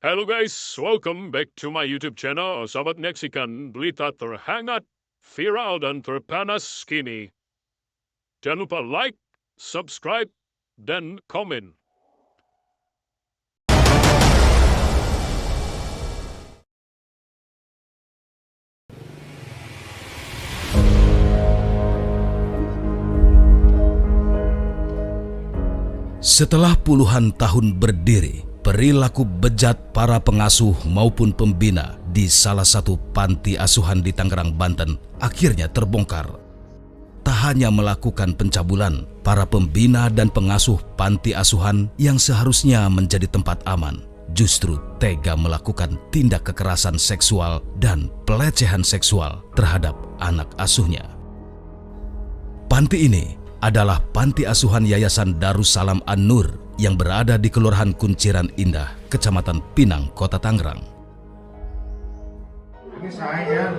Halo guys, welcome back to my YouTube channel. Sahabat menyaksikan berita terhangat, viral, dan terpanas kini. Jangan lupa like, subscribe, dan komen. Setelah puluhan tahun berdiri, perilaku bejat para pengasuh maupun pembina di salah satu panti asuhan di Tangerang, Banten akhirnya terbongkar. Tak hanya melakukan pencabulan, para pembina dan pengasuh panti asuhan yang seharusnya menjadi tempat aman, justru tega melakukan tindak kekerasan seksual dan pelecehan seksual terhadap anak asuhnya. Panti ini adalah Panti Asuhan Yayasan Darussalam An-Nur yang berada di Kelurahan Kunciran Indah, Kecamatan Pinang, Kota Tangerang. Ini saya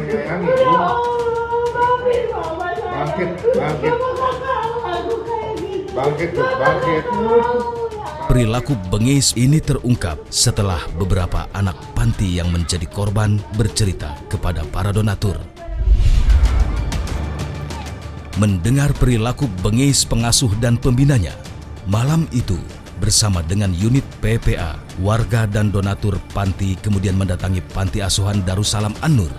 menyayangi. Bangkit. Perilaku bengis ini terungkap setelah beberapa anak panti yang menjadi korban bercerita kepada para donatur. Mendengar perilaku bengis pengasuh dan pembinanya, malam itu bersama dengan unit PPA, warga dan donatur panti kemudian mendatangi Panti Asuhan Darussalam An-Nur.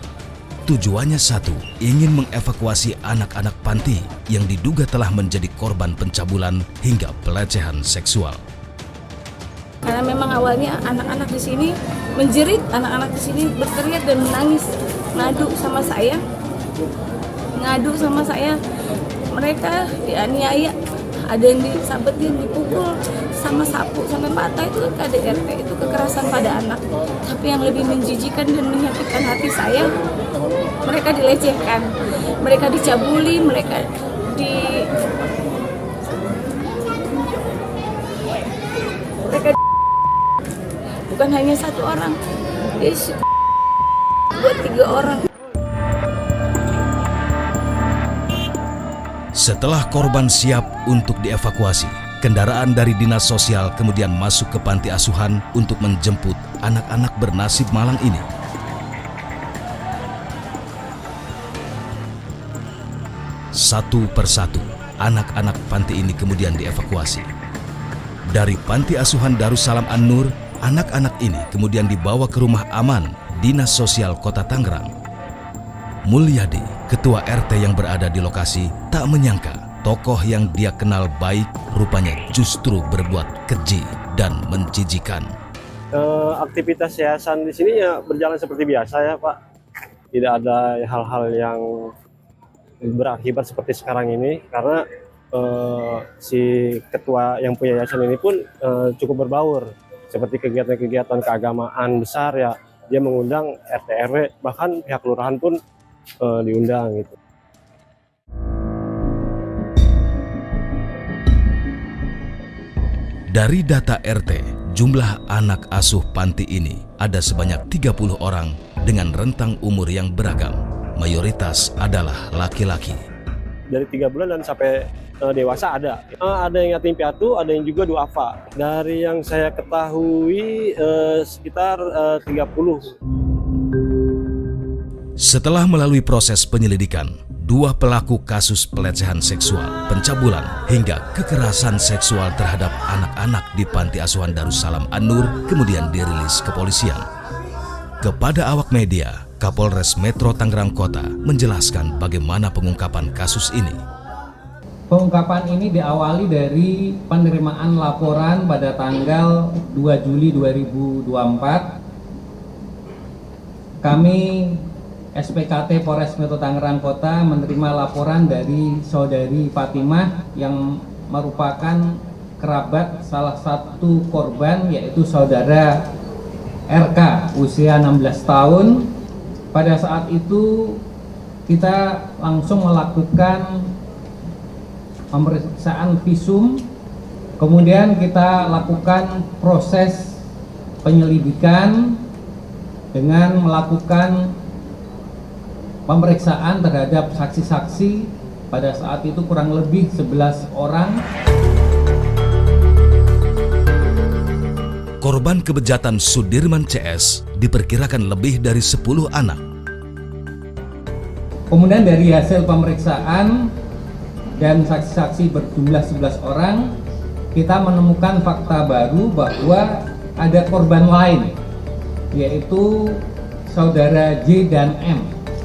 Tujuannya satu, ingin mengevakuasi anak-anak panti yang diduga telah menjadi korban pencabulan hingga pelecehan seksual. Karena memang awalnya anak-anak di sini menjerit, anak-anak di sini berteriak dan menangis, ngadu sama saya. Mereka dianiaya, ada yang disabetin, dipukul sama sapu sampai patah. Itu KDRT, itu kekerasan pada anak. Tapi yang lebih menjijikan dan menyakitkan hati saya, mereka dilecehkan, mereka dicabuli, mereka bukan hanya satu orang, buat 3 orang. Setelah korban siap untuk dievakuasi, kendaraan dari Dinas Sosial kemudian masuk ke panti asuhan untuk menjemput anak-anak bernasib malang ini. Satu persatu, anak-anak panti ini kemudian dievakuasi. Dari Panti Asuhan Darussalam An-Nur, anak-anak ini kemudian dibawa ke rumah aman Dinas Sosial Kota Tangerang. Mulyadi, ketua RT yang berada di lokasi, tak menyangka tokoh yang dia kenal baik rupanya justru berbuat keji dan menjijikan. Aktivitas yayasan di sini ya berjalan seperti biasa ya Pak. Tidak ada hal-hal yang berakibat seperti sekarang ini karena si ketua yang punya yayasan ini pun cukup berbaur. Seperti kegiatan-kegiatan keagamaan besar ya, dia mengundang RT RW, bahkan pihak kelurahan pun diundang gitu. Dari data RT, jumlah anak asuh panti ini ada sebanyak 30 orang dengan rentang umur yang beragam. Mayoritas adalah laki-laki. Dari 3 bulan dan sampai dewasa ada. Ada yang yatim piatu, ada yang juga duafa. Dari yang saya ketahui sekitar 30. Setelah melalui proses penyelidikan, 2 pelaku kasus pelecehan seksual, pencabulan, hingga kekerasan seksual terhadap anak-anak di Panti Asuhan Darussalam An-Nur kemudian dirilis kepolisian. Kepada awak media, Kapolres Metro Tangerang Kota menjelaskan bagaimana pengungkapan kasus ini. Pengungkapan ini diawali dari penerimaan laporan pada tanggal 2 Juli 2024. Kami SPKT Polres Metro Tangerang Kota menerima laporan dari saudari Fatimah yang merupakan kerabat salah satu korban, yaitu saudara RK usia 16 tahun. Pada saat itu kita langsung melakukan pemeriksaan visum, kemudian kita lakukan proses penyelidikan dengan melakukan pemeriksaan terhadap saksi-saksi. Pada saat itu kurang lebih 11 orang. Korban kebejatan Sudirman CS diperkirakan lebih dari 10 anak. Kemudian dari hasil pemeriksaan dan saksi-saksi berjumlah 11 orang, kita menemukan fakta baru bahwa ada korban lain, yaitu saudara J dan M.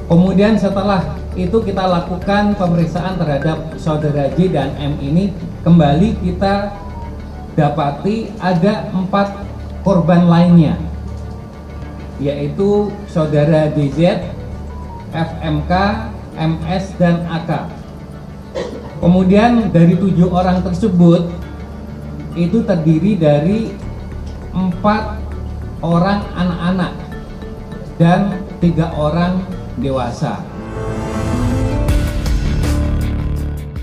Kemudian setelah itu kita lakukan pemeriksaan terhadap saudara J dan M ini, kembali kita dapati ada 4 korban lainnya, yaitu saudara DZ, FMK, MS, dan AK. Kemudian dari 7 orang tersebut itu terdiri dari 4 orang anak-anak dan 3 orang dewasa.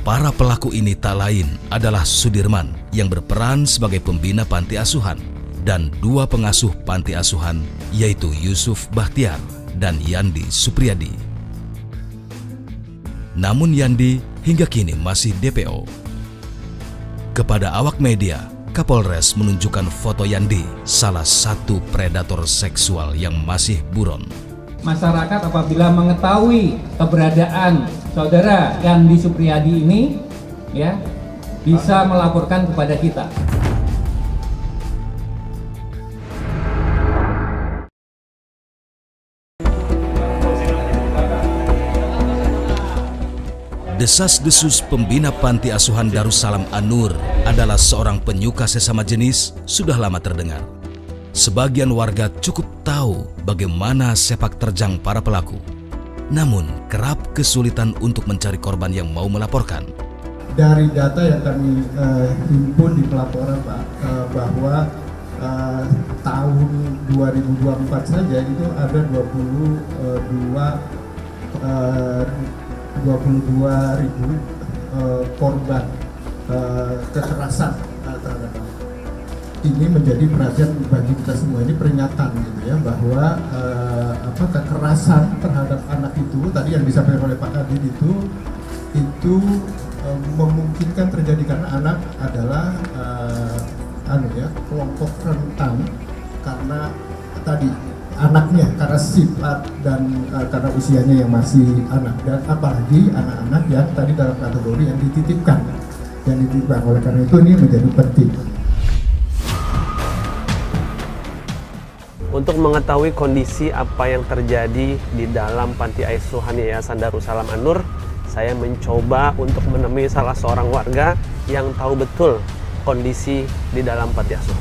Para pelaku ini tak lain adalah Sudirman yang berperan sebagai pembina panti asuhan dan 2 pengasuh panti asuhan, yaitu Yusuf Bahtiar dan Yandi Supriyadi. Namun Yandi hingga kini masih DPO. Kepada awak media, Kapolres menunjukkan foto Yandi, salah satu predator seksual yang masih buron. Masyarakat apabila mengetahui keberadaan saudara Yandi Supriyadi ini, ya, bisa melaporkan kepada kita. Desas-desus pembina panti asuhan Darussalam An-Nur adalah seorang penyuka sesama jenis sudah lama terdengar. Sebagian warga cukup tahu bagaimana sepak terjang para pelaku, namun kerap kesulitan untuk mencari korban yang mau melaporkan. Dari data yang kami himpun di pelaporan Pak, bahwa tahun 2024 saja itu ada 22.000 korban kekerasan terhadap anak. Ini menjadi perhatian bagi kita semua, ini peringatan gitu ya, bahwa kekerasan terhadap anak itu tadi yang disampaikan oleh Pak Kadin itu memungkinkan terjadi karena anak adalah kelompok rentan karena tadi anaknya, karena sifat dan karena usianya yang masih anak, dan apalagi anak-anak yang tadi dalam kategori yang dititipkan. Oleh karena itu ini menjadi penting. Untuk mengetahui kondisi apa yang terjadi di dalam panti asuhan Yayasan Darussalam An-Nur, saya mencoba untuk menemui salah seorang warga yang tahu betul kondisi di dalam panti asuhan.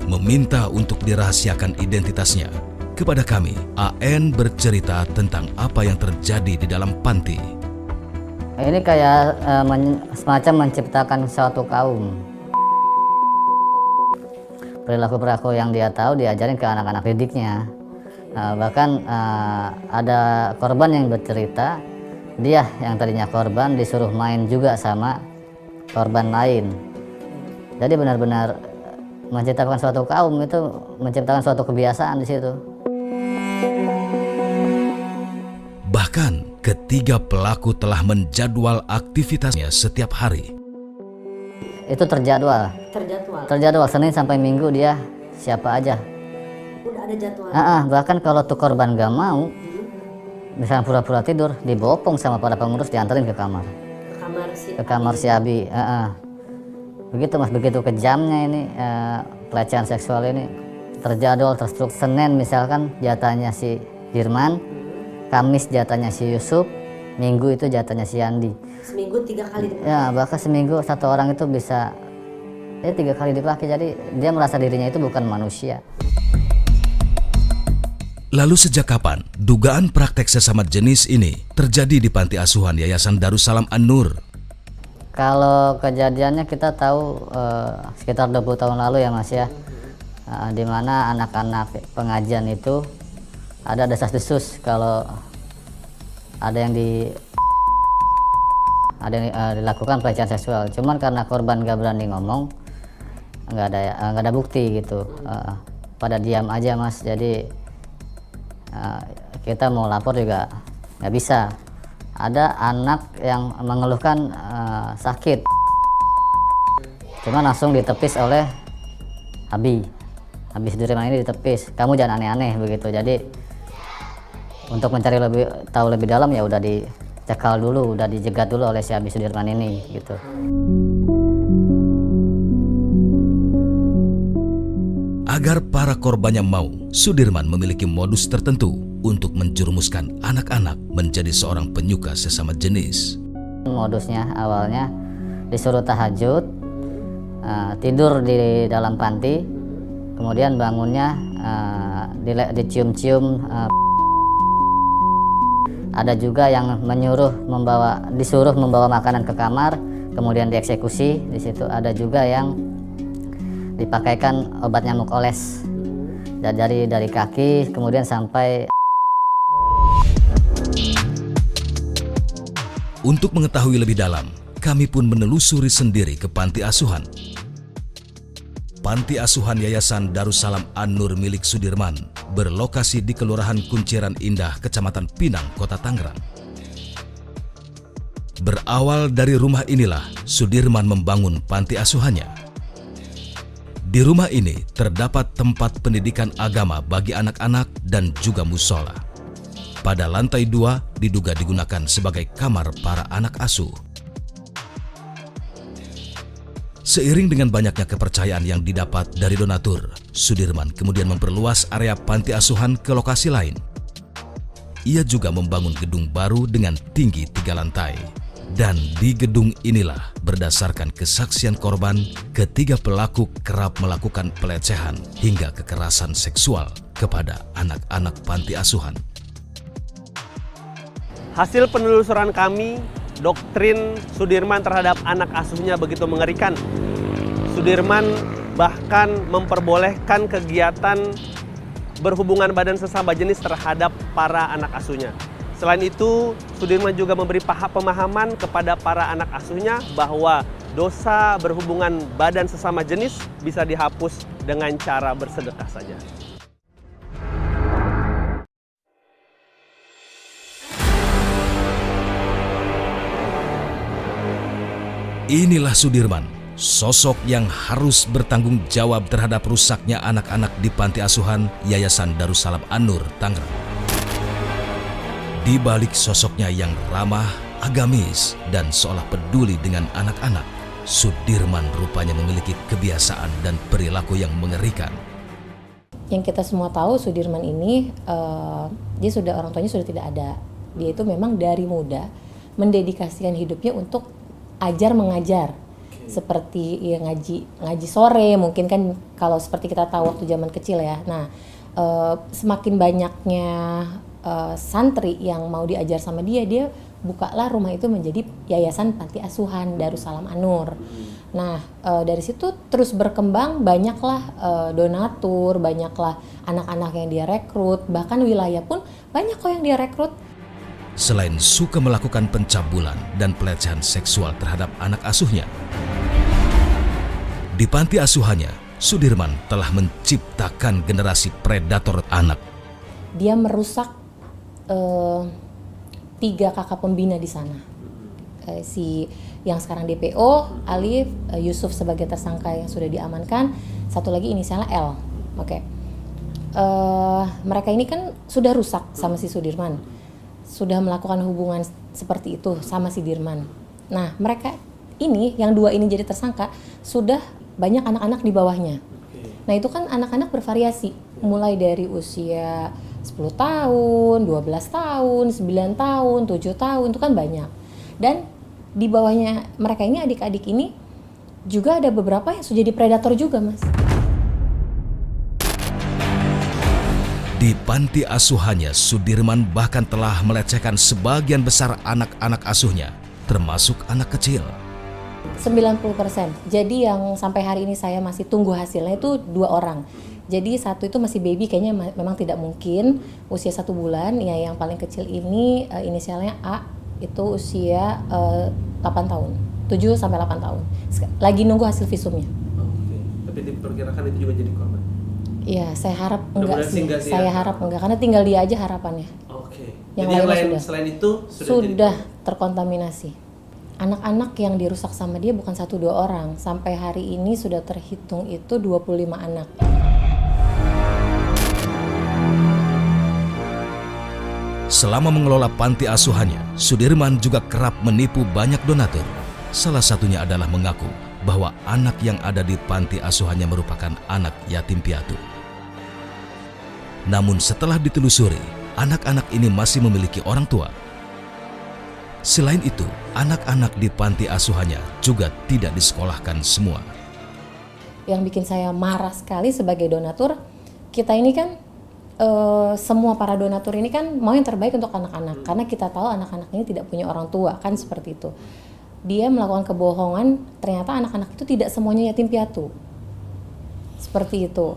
Meminta untuk dirahasiakan identitasnya. Kepada kami, AN bercerita tentang apa yang terjadi di dalam panti. Ini kayak semacam menciptakan suatu kaum. Perilaku-perilaku yang dia tahu diajarin ke anak-anak didiknya. Bahkan ada korban yang bercerita, dia yang tadinya korban disuruh main juga sama korban lain. Jadi benar-benar menciptakan suatu kaum, itu menciptakan suatu kebiasaan di situ. Bahkan ketiga pelaku telah menjadwal aktivitasnya setiap hari. Itu terjadwal. Terjadwal Senin sampai Minggu dia siapa aja. Udah ada jadwal. Bahkan kalau tuh korban gak mau, misalnya pura-pura tidur, dibopong sama para pengurus, diantarin ke kamar. Ke kamar si Abi. Begitu Mas, begitu kejamnya ini pelecehan seksual ini. Terjadwal, terstruktur. Senin misalkan jatahnya si Dirman, Kamis jatahnya si Yusuf, Minggu itu jatahnya si Yandi. Seminggu 3 kali dipakai. Ya, bahkan seminggu satu orang itu bisa 3 kali dipakai. Jadi dia merasa dirinya itu bukan manusia. Lalu sejak kapan dugaan praktek sesama jenis ini terjadi di panti asuhan Yayasan Darussalam An-Nur? Kalau kejadiannya kita tahu sekitar 20 tahun lalu ya Mas ya, di mana anak-anak pengajian itu ada desas-desus kalau ada yang dilakukan pelecehan seksual. Cuman karena korban gak berani ngomong, nggak ada bukti gitu, pada diam aja Mas. Jadi kita mau lapor juga nggak bisa. Ada anak yang mengeluhkan sakit, Cuma langsung ditepis oleh Habib Sudirman ini ditepis, kamu jangan aneh-aneh begitu. Jadi untuk mencari tahu lebih dalam ya udah dicekal dulu, udah dijegat dulu oleh si Habib Sudirman ini gitu. Agar para korbannya mau, Sudirman memiliki modus tertentu untuk menjerumuskan anak-anak menjadi seorang penyuka sesama jenis. Modusnya awalnya disuruh tahajud, tidur di dalam panti, kemudian bangunnya dicium-cium. Ada juga yang disuruh membawa makanan ke kamar, kemudian dieksekusi. Di situ ada juga yang dipakaikan obat nyamuk oles dari kaki, kemudian sampai. Untuk mengetahui lebih dalam, kami pun menelusuri sendiri ke panti asuhan. Panti asuhan Yayasan Darussalam An-Nur milik Sudirman berlokasi di Kelurahan Kunciran Indah, Kecamatan Pinang, Kota Tangerang. Berawal dari rumah inilah Sudirman membangun panti asuhannya. Di rumah ini terdapat tempat pendidikan agama bagi anak-anak dan juga musola. Pada lantai 2 diduga digunakan sebagai kamar para anak asuh. Seiring dengan banyaknya kepercayaan yang didapat dari donatur, Sudirman kemudian memperluas area panti asuhan ke lokasi lain. Ia juga membangun gedung baru dengan tinggi 3 lantai. Dan di gedung inilah berdasarkan kesaksian korban, ketiga pelaku kerap melakukan pelecehan hingga kekerasan seksual kepada anak-anak panti asuhan. Hasil penelusuran kami, doktrin Sudirman terhadap anak asuhnya begitu mengerikan. Sudirman bahkan memperbolehkan kegiatan berhubungan badan sesama jenis terhadap para anak asuhnya. Selain itu, Sudirman juga memberi pemahaman kepada para anak asuhnya bahwa dosa berhubungan badan sesama jenis bisa dihapus dengan cara bersedekah saja. Inilah Sudirman, sosok yang harus bertanggung jawab terhadap rusaknya anak-anak di panti asuhan Yayasan Darussalam An-Nur, Tangerang. Di balik sosoknya yang ramah, agamis, dan seolah peduli dengan anak-anak, Sudirman rupanya memiliki kebiasaan dan perilaku yang mengerikan. Yang kita semua tahu, Sudirman ini orang tuanya sudah tidak ada. Dia itu memang dari muda mendedikasikan hidupnya untuk ajar mengajar. Seperti ya, ngaji sore, mungkin kan kalau seperti kita tahu waktu zaman kecil ya. Nah, semakin banyaknya santri yang mau diajar sama dia bukalah rumah itu menjadi Yayasan Panti Asuhan Darussalam An-Nur. Nah, dari situ terus berkembang, banyaklah donatur, banyaklah anak-anak yang dia rekrut, bahkan wilayah pun banyak kok yang dia rekrut. Selain suka melakukan pencabulan dan pelecehan seksual terhadap anak asuhnya, di panti asuhannya, Sudirman telah menciptakan generasi predator anak. Dia merusak 3 kakak pembina di sana. Si yang sekarang DPO, Alif, Yusuf sebagai tersangka yang sudah diamankan, satu lagi inisialnya L. Oke. Mereka ini kan sudah rusak sama si Sudirman. Sudah melakukan hubungan seperti itu sama si Dirman. Nah, mereka ini, yang 2 ini jadi tersangka, sudah banyak anak-anak di bawahnya. Nah, itu kan anak-anak bervariasi, mulai dari usia 10 tahun, 12 tahun, 9 tahun, 7 tahun, itu kan banyak. Dan di bawahnya mereka ini, adik-adik ini, juga ada beberapa yang sudah jadi predator juga, Mas. Di panti asuhannya, Sudirman bahkan telah melecehkan sebagian besar anak-anak asuhnya, termasuk anak kecil. 90%. Jadi yang sampai hari ini saya masih tunggu hasilnya itu 2 orang. Jadi satu itu masih baby, kayaknya memang tidak mungkin, usia 1 bulan. Ya, yang paling kecil ini inisialnya A, itu usia 8 tahun, 7 sampai 8 tahun. Lagi nunggu hasil visumnya. Oke. Tapi diperkirakan itu juga jadi korban. Iya, saya harap enggak sih. Saya harap enggak, karena tinggal dia aja harapannya. Oke. Yang Jadi lain selain itu sudah terkontaminasi. anak-anak yang dirusak sama dia bukan 1-2 orang. Sampai hari ini sudah terhitung itu 25 anak. Selama mengelola panti asuhannya, Sudirman juga kerap menipu banyak donatur. Salah satunya adalah mengaku bahwa anak yang ada di panti asuhannya merupakan anak yatim piatu. Namun setelah ditelusuri, anak-anak ini masih memiliki orang tua. Selain itu, anak-anak di panti asuhannya juga tidak disekolahkan semua. Yang bikin saya marah sekali sebagai donatur, kita ini kan semua para donatur ini kan mau yang terbaik untuk anak-anak, karena kita tahu anak-anak ini tidak punya orang tua, kan seperti itu. Dia melakukan kebohongan, ternyata anak-anak itu tidak semuanya yatim piatu. Seperti itu.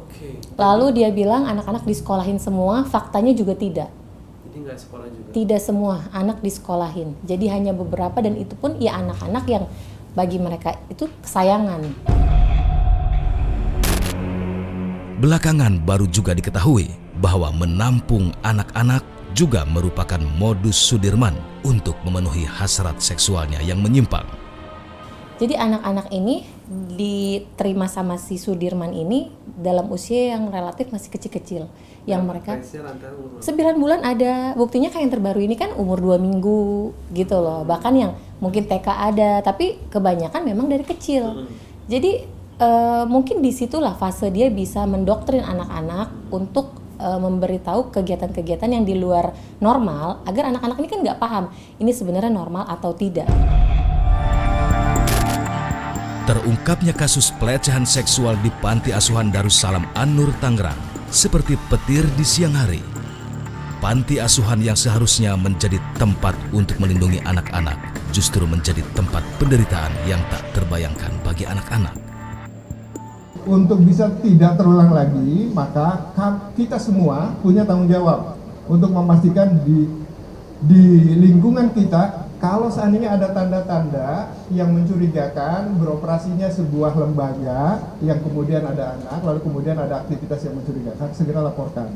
Lalu dia bilang anak-anak disekolahin semua, faktanya juga tidak. Jadi nggak sekolah juga? Tidak semua anak disekolahin, jadi hanya beberapa, dan itu pun ya anak-anak yang bagi mereka itu kesayangan. Belakangan baru juga diketahui bahwa menampung anak-anak juga merupakan modus Sudirman untuk memenuhi hasrat seksualnya yang menyimpang. Jadi anak-anak ini diterima sama si Sudirman ini dalam usia yang relatif masih kecil-kecil. Yang mereka 9 bulan ada, buktinya kayak yang terbaru ini kan umur 2 minggu gitu loh. Bahkan yang mungkin TK ada, tapi kebanyakan memang dari kecil. Jadi mungkin disitulah fase dia bisa mendoktrin anak-anak untuk memberitahu kegiatan-kegiatan yang di luar normal, agar anak-anak ini kan nggak paham ini sebenarnya normal atau tidak. Terungkapnya kasus pelecehan seksual di Panti Asuhan Darussalam An-Nur Tangerang seperti petir di siang hari. Panti asuhan yang seharusnya menjadi tempat untuk melindungi anak-anak justru menjadi tempat penderitaan yang tak terbayangkan bagi anak-anak. Untuk bisa tidak terulang lagi, maka kita semua punya tanggung jawab untuk memastikan di lingkungan kita, kalau seandainya ada tanda-tanda yang mencurigakan beroperasinya sebuah lembaga yang kemudian ada anak, lalu kemudian ada aktivitas yang mencurigakan, segera laporkan.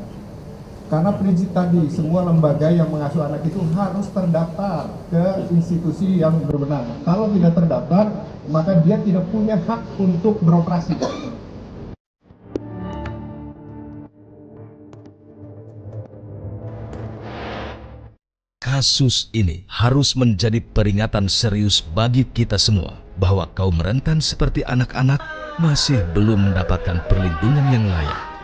Karena prinsip tadi, semua lembaga yang mengasuh anak itu harus terdaftar ke institusi yang berwenang. Kalau tidak terdaftar, maka dia tidak punya hak untuk beroperasi. Kasus ini harus menjadi peringatan serius bagi kita semua bahwa kaum rentan seperti anak-anak masih belum mendapatkan perlindungan yang layak.